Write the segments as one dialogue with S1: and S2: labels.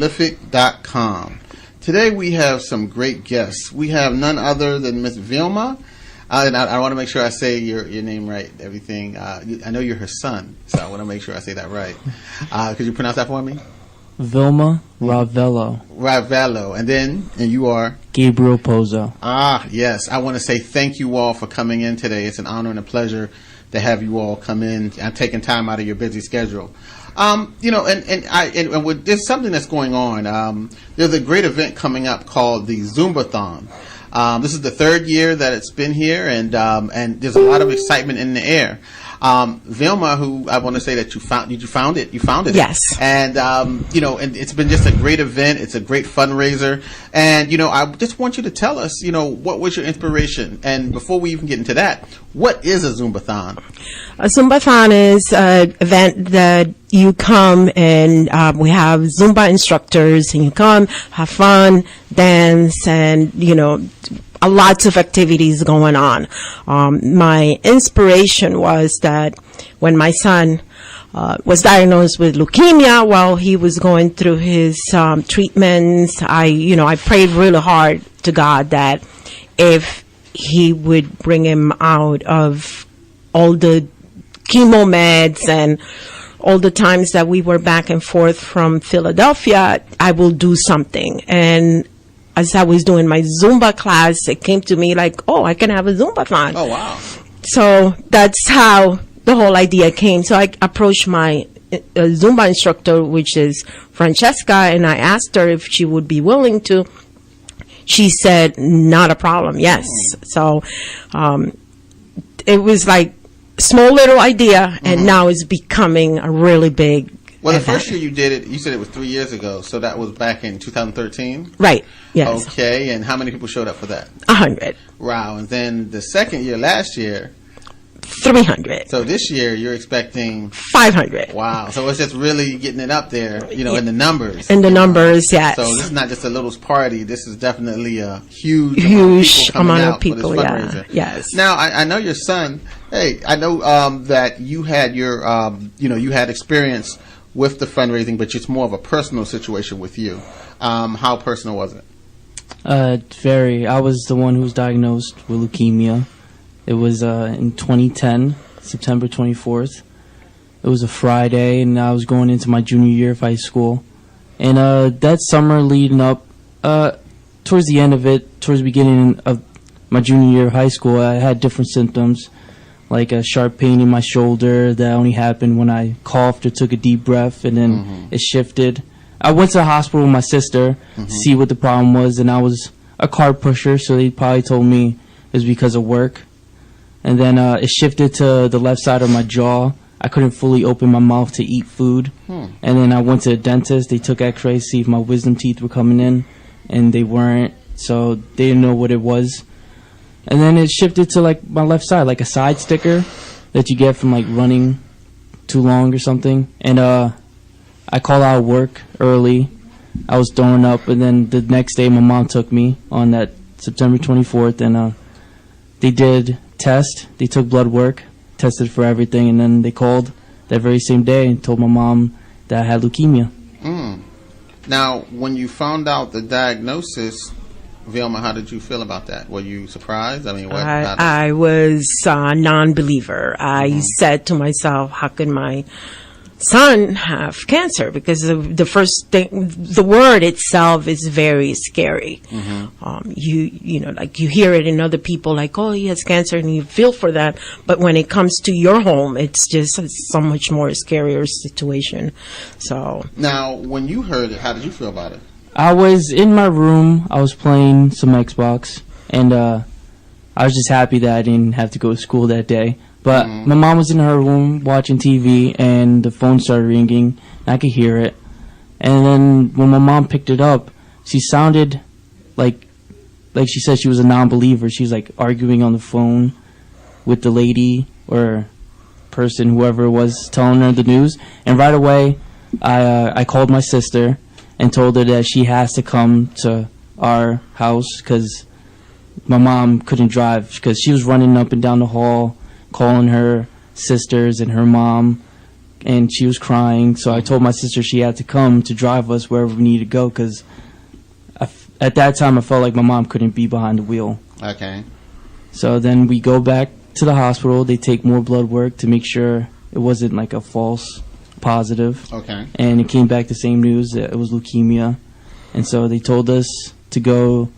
S1: prolific.com. Today we have some great guests. We have none other than Miss Vilma. And I want to make sure I say your name right, everything. I know you're her son, so I want to make sure I say that right. Could you pronounce that for me?
S2: Vilma Ravello.
S1: Ravello. And you are?
S2: Gabriel Pozo.
S1: Ah, yes. I want to say thank you all for coming in today. It's an honor and a pleasure to have you all come in and taking time out of your busy schedule. There's something that's going on. There's a great event coming up called the Zumbathon. This is the third year that it's been here, and there's a lot of excitement in the air. Vilma, who I want to say that you found it.
S3: Yes.
S1: And, and it's been just a great event. It's a great fundraiser. And, I just want you to tell us, what was your inspiration? And before we even get into that, what is a Zumbathon?
S3: A Zumbathon is an event that you come and we have Zumba instructors, and you come, have fun, dance, and, lots of activities going on. My inspiration was that when my son was diagnosed with leukemia while he was going through his treatments, I prayed really hard to God that if he would bring him out of all the chemo meds and all the times that we were back and forth from Philadelphia, I will do something. And as I was doing my Zumba class, it came to me like, oh, I can have a Zumbathon.
S1: Oh, wow.
S3: So that's how the whole idea came. So I approached my Zumba instructor, which is Francesca, and I asked her if she would be willing to. She said, not a problem, yes. So it was like small little idea, and now it's becoming a really big
S1: Well, the
S3: event.
S1: first year you did it, you said it was 3 years ago, so that was back in 2013?
S3: Right, yes.
S1: Okay, and how many people showed up for that?
S3: 100.
S1: Wow, and then the second year, last year,
S3: 300.
S1: so this year you're expecting
S3: 500.
S1: Wow, so it's just really getting it up there, in the numbers.
S3: In the numbers, yes.
S1: So this is not just a little party. This is definitely a huge
S3: amount of
S1: people
S3: people.
S1: for this fundraiser.
S3: Yeah. Yes.
S1: Now I know your son. Hey, I know that you had your you had experience with the fundraising, but it's more of a personal situation with you. How personal was it?
S2: Very. I was the one who was diagnosed with leukemia. It was in 2010, September 24th. It was a Friday, and I was going into my junior year of high school. And that summer leading up, towards the end of it, towards the beginning of my junior year of high school, I had different symptoms, like a sharp pain in my shoulder that only happened when I coughed or took a deep breath, and then it shifted. I went to the hospital with my sister to see what the problem was, and I was a car pusher, so they probably told me it was because of work. And then it shifted to the left side of my jaw. I couldn't fully open my mouth to eat food. And then I went to the dentist. They took x-rays to see if my wisdom teeth were coming in, and they weren't, so they didn't know what it was. And then it shifted to like my left side, like a side sticker that you get from like running too long or something. And I called out of work early. I was throwing up, and then the next day my mom took me on that September 24th, and they did test. They took blood work, tested for everything, and then they called that very same day and told my mom that I had leukemia.
S1: Now, when you found out the diagnosis, Vilma, how did you feel about that? Were you surprised? I mean,
S3: I was a non-believer. I said to myself, how can my son have cancer? Because the first thing, the word itself is very scary. Like you hear it in other people, like, oh, he has cancer, and you feel for that. But when it comes to your home, it's just so much more scarier situation. So
S1: now, when you heard it, how did you feel about it?
S2: I was in my room. I was playing some Xbox, and I was just happy that I didn't have to go to school that day. But my mom was in her room watching TV, and the phone started ringing. I could hear it. And then when my mom picked it up, she sounded like she said she was a non-believer. She was like arguing on the phone with the lady or person, whoever it was, telling her the news. And right away, I called my sister and told her that she has to come to our house because my mom couldn't drive, because she was running up and down the hall calling her sisters and her mom and she was crying. So I told my sister she had to come to drive us wherever we needed to go, because at that time I felt like my mom couldn't be behind the wheel.
S1: Okay.
S2: So then we go back to the hospital. They take more blood work to make sure it wasn't like a false positive.
S1: Okay.
S2: And it came back the same news that it was leukemia. And so they told us to go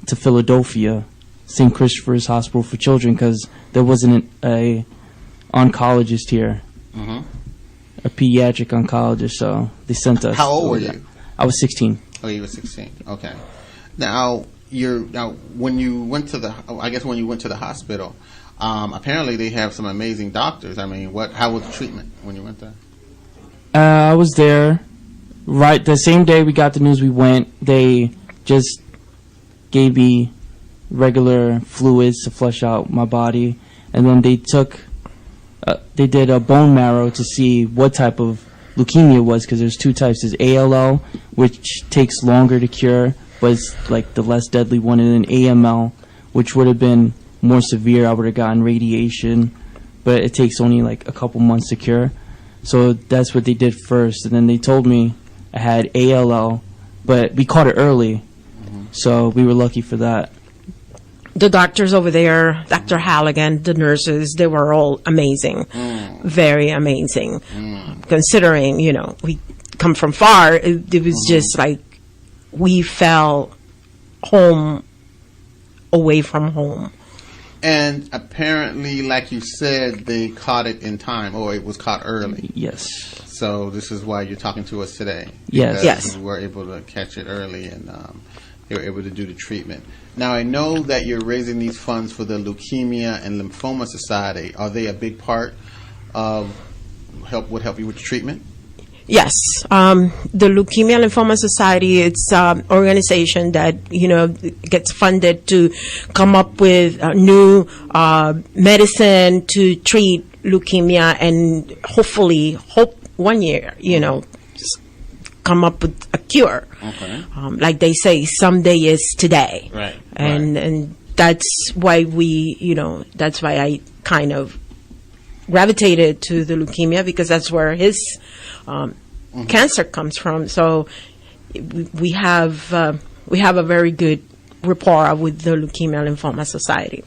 S2: to Philadelphia, St. Christopher's Hospital for Children, because there wasn't a oncologist here, a pediatric oncologist. So they sent us.
S1: How old were you?
S2: I was 16.
S1: Oh, you were 16. Okay. Now when you went to the hospital, apparently they have some amazing doctors. I mean, how was the treatment when you went there?
S2: I was there right the same day we got the news. We went. They just gave me regular fluids to flush out my body, and then they did a bone marrow to see what type of leukemia it was, because there's two types. There's ALL, which takes longer to cure, but it's like the less deadly one, and then AML, which would have been more severe. I would have gotten radiation, but it takes only like a couple months to cure. So that's what they did first, and then they told me I had ALL, but we caught it early, so we were lucky for that.
S3: The doctors over there, Dr. Halligan, the nurses, they were all amazing, very amazing. Considering, we come from far, it was just like we felt home away from home.
S1: And apparently, like you said, they caught it in time, or it was caught early.
S2: Yes.
S1: So this is why you're talking to us today.
S2: Yes.
S3: Yes.
S1: You were able to catch it early, and they were able to do the treatment. Now, I know that you're raising these funds for the Leukemia and Lymphoma Society. Are they a big part of would help you with the treatment?
S3: Yes. The Leukemia and Lymphoma Society, it's an organization that, gets funded to come up with new medicine to treat leukemia, and hope 1 year, come up with a cure.
S1: Okay.
S3: Like they say, someday is today.
S1: Right.
S3: And that's why that's why I kind of gravitated to the leukemia, because that's where his cancer comes from. So we have a very good rapport with the Leukemia and Lymphoma Society.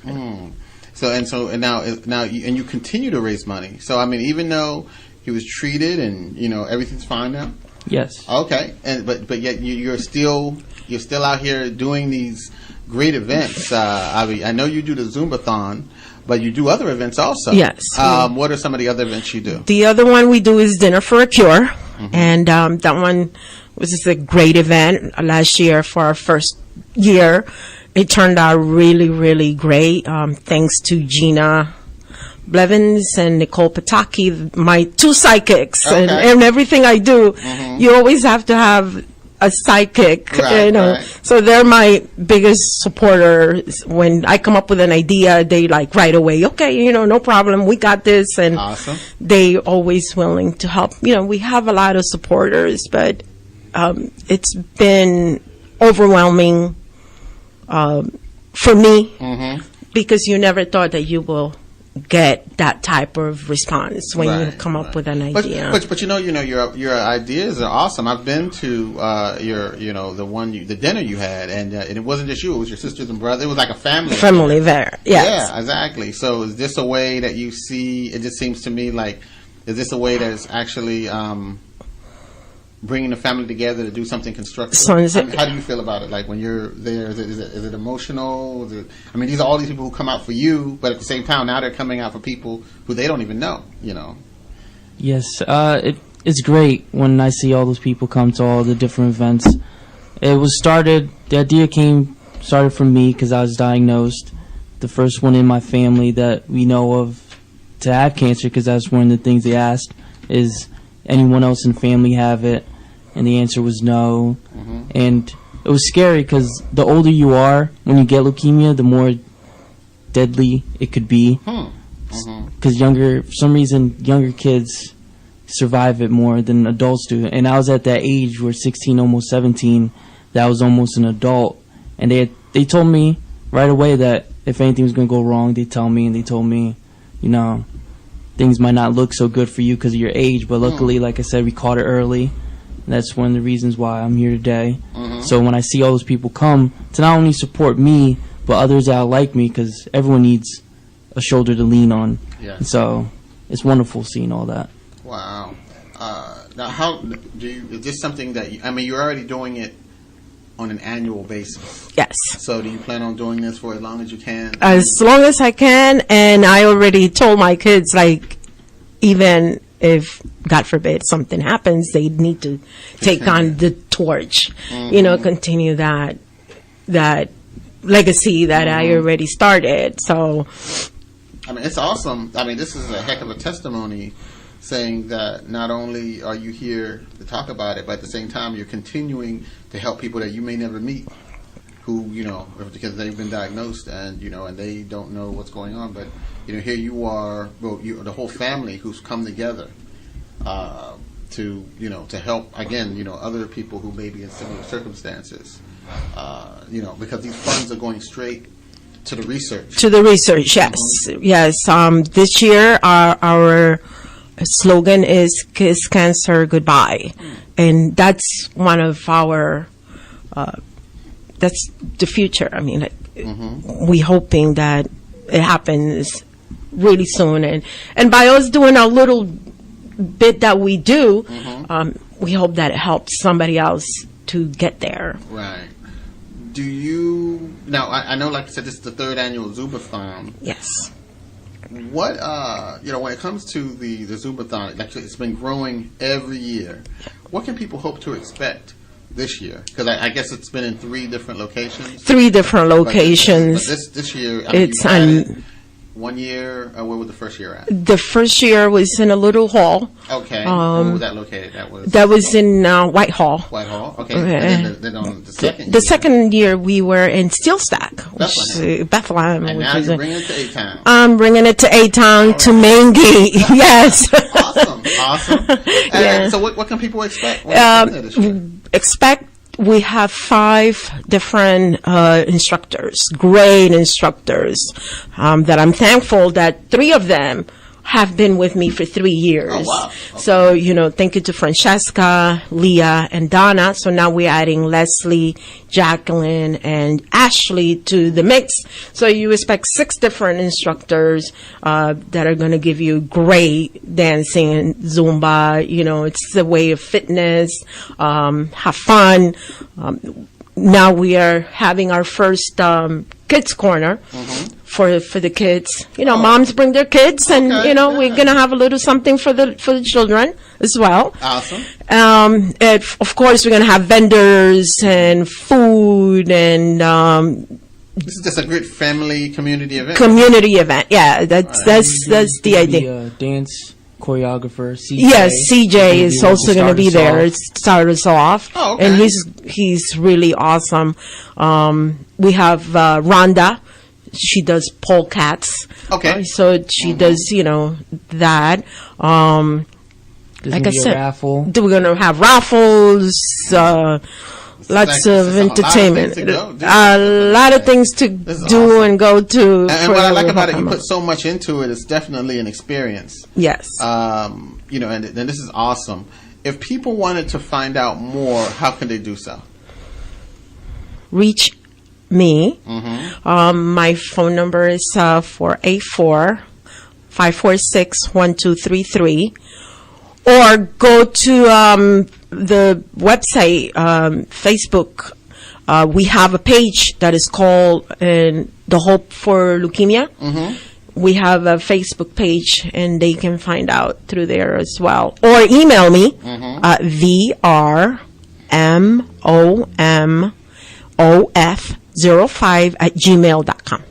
S1: So now you continue to raise money. So I mean, even though he was treated and everything's fine now.
S2: Yes.
S1: Okay, but yet you're still out here doing these great events. I know you do the Zumbathon, but you do other events also.
S3: Yes.
S1: What are some of the other events you do?
S3: The other one we do is Dinner for a Cure, and that one was just a great event last year for our first year. It turned out really, really great. Thanks to Gina Blevins and Nicole Pataki, my two psychics, and everything I do. You always have to have a psychic,
S1: right.
S3: So they're my biggest supporters. When I come up with an idea, they like right away, okay, no problem, we got this, and
S1: awesome. They
S3: always willing to help. We have a lot of supporters, but it's been overwhelming for me, because you never thought that you will get that type of response when you come up with an idea.
S1: But your ideas are awesome. I've been to the dinner you had, and it wasn't just you; it was your sisters and brothers. It was like a family
S3: there. Yes.
S1: Yeah, exactly. So is this a way that you see? It just seems to me like, is this a way that is actually bringing the family together to do something constructive? How do you feel about it? Like when you're there, is it emotional? These are all these people who come out for you, but at the same time, now they're coming out for people who they don't even know.
S2: Yes, it's great when I see all those people come to all the different events. The idea started from me because I was diagnosed, the first one in my family that we know of to have cancer, because that's one of the things they asked is, anyone else in the family have it? And the answer was no. And it was scary because the older you are, when you get leukemia, the more deadly it could be. Because for some reason, younger kids survive it more than adults do. And I was at that age where 16, almost 17, that I was almost an adult. And they told me right away that if anything was going to go wrong, they'd tell me. And they told me, things might not look so good for you because of your age. But luckily, like I said, we caught it early. That's one of the reasons why I'm here today. So when I see all those people come to not only support me, but others that are like me, because everyone needs a shoulder to lean on.
S1: Yeah.
S2: So it's wonderful seeing all that.
S1: Wow. Now, how do you? Is this something that you're already doing it on an annual basis?
S3: Yes.
S1: So do you plan on doing this for as long as you can?
S3: As long as I can, and I already told my kids, like, even if, God forbid, something happens, they need to take on the torch, continue that legacy that I already started. So,
S1: it's awesome. This is a heck of a testimony, saying that not only are you here to talk about it, but at the same time you're continuing to help people that you may never meet, who because they've been diagnosed and and they don't know what's going on. But here you are, the whole family who's come together to help again, other people who may be in similar circumstances. Because these funds are going straight to the research. To the research,
S3: yes, yes. This year our slogan is "Kiss Cancer Goodbye," and that's one of our. That's the future. We hoping that it happens really soon, and by us doing a little bit that we do, we hope that it helps somebody else to get there.
S1: Right. Do you now? I know, like I said, this is the third annual Zumbathon.
S3: Yes.
S1: What when it comes to the Zumbathon, it's been growing every year. What can people hope to expect this year? Because I guess it's been in 3 different locations.
S3: 3 different locations.
S1: But this year,
S3: it's on.
S1: 1 year. Where was the first year at?
S3: The first year was in a little hall.
S1: Okay. Where was that located?
S3: That was in Whitehall.
S1: Whitehall. Okay. And then on the second.
S3: The second year we were in Steelstack, Bethlehem.
S1: And now you're bringing it to A-Town.
S3: I'm bringing it to A-Town to Main Gate. Yes.
S1: Awesome. And so what can people expect?
S3: We have 5 different instructors, great instructors, that I'm thankful that 3 of them have been with me for 3 years.
S1: Oh, wow. Okay.
S3: So, thank you to Francesca, Leah, and Donna. So now we're adding Leslie, Jacqueline, and Ashley to the mix. So you expect 6 different instructors that are going to give you great dancing and Zumba. It's the way of fitness, have fun. Now we are having our first kids corner for the kids. Moms bring their kids, and we're gonna have a little something for the children as well.
S1: Awesome.
S3: And of course we're gonna have vendors and food, and
S1: this is just a great family community event.
S3: Yeah, that's the idea.
S2: Dance choreographer CJ.
S3: Yes, CJ is also going to be there. Start us off.
S1: Oh, okay.
S3: And he's really awesome. We have Rhonda. She does pole cats.
S1: Okay.
S3: So she does, that. Like I said,
S2: raffle.
S3: We're going to have raffles. Lots of entertainment. A lot of things to do
S1: awesome.
S3: And go to.
S1: And what I like about it, you put so much into it. It's definitely an experience.
S3: Yes.
S1: And this is awesome. If people wanted to find out more, how can they do so?
S3: Reach me. My phone number is 484-546-1233. Or go to the website, Facebook. We have a page that is called The Hope for Leukemia. We have a Facebook page, and they can find out through there as well. Or email me at vrmomof05@gmail.com.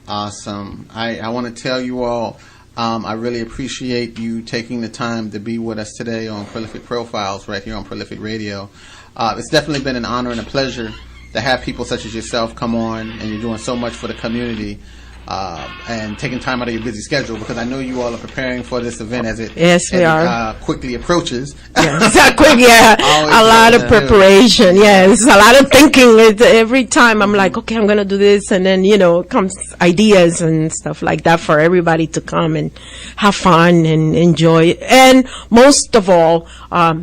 S1: Awesome. I want to tell you all, I really appreciate you taking the time to be with us today on Prolific Profiles right here on Prolific Radio. It's definitely been an honor and a pleasure to have people such as yourself come on, and you're doing so much for the community. and taking time out of your busy schedule, because I know you all are preparing for this event as it
S3: Yes, we are.
S1: Quickly approaches.
S3: Yes, quick, yeah.
S1: Always
S3: A lot of
S1: good.
S3: preparation. Yes, a lot of thinking. Every time I'm like, okay, I'm gonna do this, and then comes ideas and stuff like that for everybody to come and have fun and enjoy, and most of all,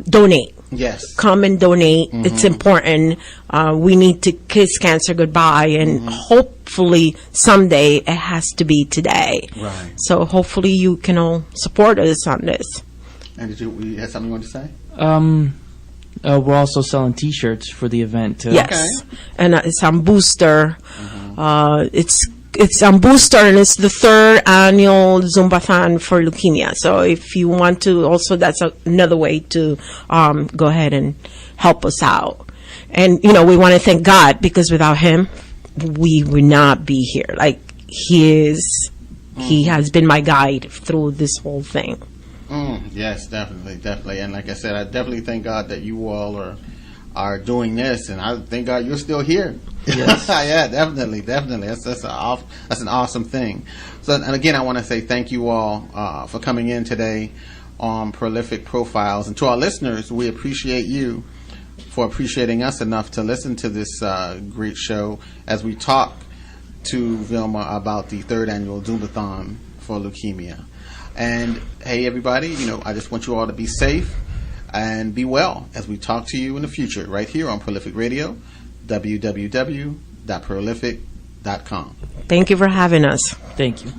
S3: donate.
S1: Yes.
S3: Come and donate. It's important. We need to kiss cancer goodbye, and hopefully someday it has to be today.
S1: Right.
S3: So hopefully you can all support us on this.
S1: And you had something you wanted to say?
S2: We're also selling T-shirts for the event too.
S3: Yes,
S1: Okay.
S3: and it's on Booster. It's on Booster, and it's the 3rd annual Zumbathon for leukemia. So if you want to, also that's another way to go ahead and help us out. And we want to thank God, because without Him, we would not be here. Like He has been my guide through this whole thing.
S1: Yes, definitely. And like I said, I definitely thank God that you all are doing this, and I thank God you're still here.
S2: Yes.
S1: Yeah, definitely. That's an awesome thing. So, and again, I want to say thank you all for coming in today on Prolific Profiles, and to our listeners, we appreciate you for appreciating us enough to listen to this great show as we talk to Vilma about the 3rd annual Zumbathon for leukemia. And hey, everybody, I just want you all to be safe and be well as we talk to you in the future right here on Prolific Radio, www.prolific.com.
S3: Thank you for having us.
S2: Thank you.